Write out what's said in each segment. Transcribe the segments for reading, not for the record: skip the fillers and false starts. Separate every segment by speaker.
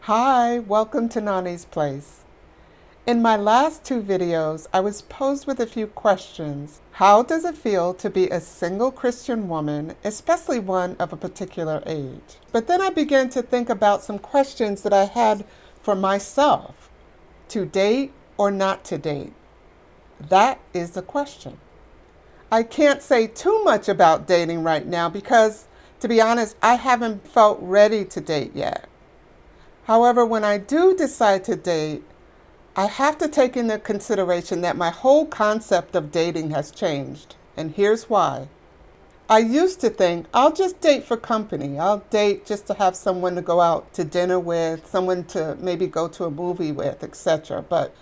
Speaker 1: Hi, welcome to Nani's Place. In my last two videos, I was posed with a few questions. How does it feel to be a single Christian woman, especially one of a particular age? But then I began to think about some questions that I had for myself. To date or not to date? That is the question. I can't say too much about dating right now because, to be honest, I haven't felt ready to date yet. However, when I do decide to date, I have to take into consideration that my whole concept of dating has changed. And here's why. I used to think I'll just date for company. I'll date just to have someone to go out to dinner with, someone to maybe go to a movie with, etc. But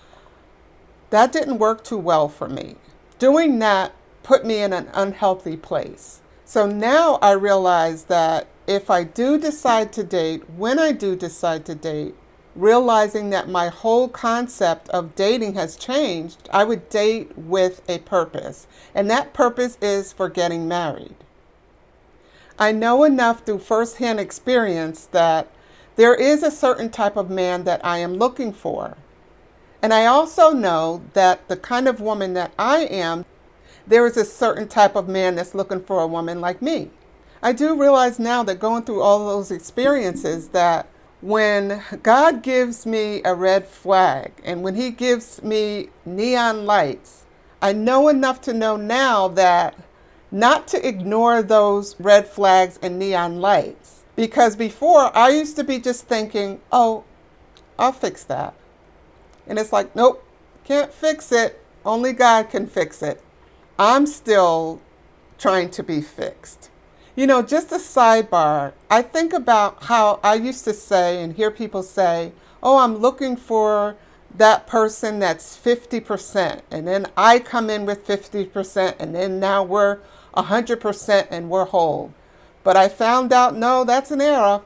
Speaker 1: that didn't work too well for me. Doing that put me in an unhealthy place. So now I realize that if I do decide to date, when I do decide to date, realizing that my whole concept of dating has changed, I would date with a purpose. And that purpose is for getting married. I know enough through firsthand experience that there is a certain type of man that I am looking for. And I also know that the kind of woman that I am, there is a certain type of man that's looking for a woman like me. I do realize now that going through all those experiences that when God gives me a red flag and when He gives me neon lights, I know enough to know now that not to ignore those red flags and neon lights. Because before I used to be just thinking, oh, I'll fix that. And it's like, nope, can't fix it. Only God can fix it. I'm still trying to be fixed. You know, just a sidebar, I think about how I used to say and hear people say, oh, I'm looking for that person that's 50%. And then I come in with 50%. And then now we're 100% and we're whole. But I found out, no, that's an error.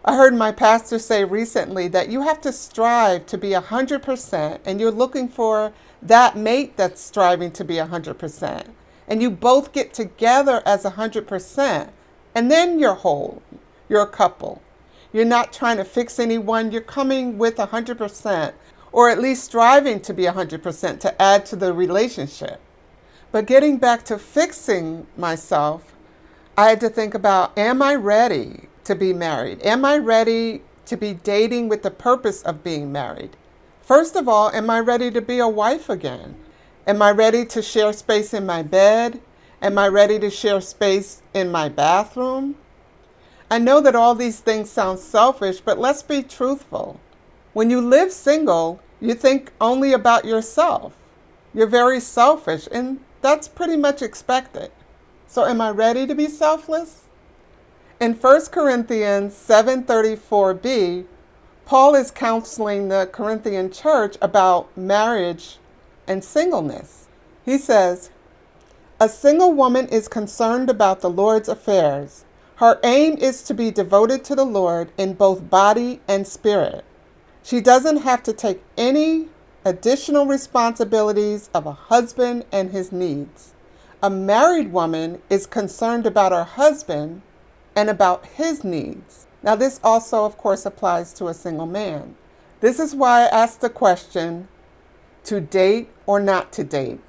Speaker 1: I heard my pastor say recently that you have to strive to be 100%, and you're looking for that mate that's striving to be 100%. And you both get together as 100%, and then you're whole. You're a couple. You're not trying to fix anyone. You're coming with 100%, or at least striving to be 100% to add to the relationship. But getting back to fixing myself, I had to think about, am I ready to be married? Am I ready to be dating with the purpose of being married? First of all, am I ready to be a wife again? Am I ready to share space in my bed? Am I ready to share space in my bathroom? I know that all these things sound selfish, but let's be truthful. When you live single, you think only about yourself. You're very selfish, and that's pretty much expected. So am I ready to be selfless? In 1 Corinthians 7:34b, Paul is counseling the Corinthian church about marriage and singleness. He says, a single woman is concerned about the Lord's affairs. Her aim is to be devoted to the Lord in both body and spirit. She doesn't have to take any additional responsibilities of a husband and his needs. A married woman is concerned about her husband and about his needs. Now, this also, of course, applies to a single man. This is why I asked the question, to date or not to date?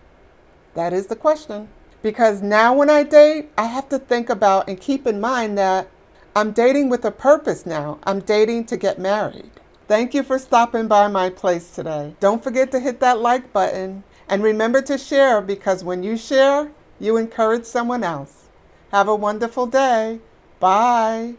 Speaker 1: That is the question. Because now when I date, I have to think about and keep in mind that I'm dating with a purpose now. I'm dating to get married. Thank you for stopping by my place today. Don't forget to hit that like button. And remember to share, because when you share, you encourage someone else. Have a wonderful day. Bye.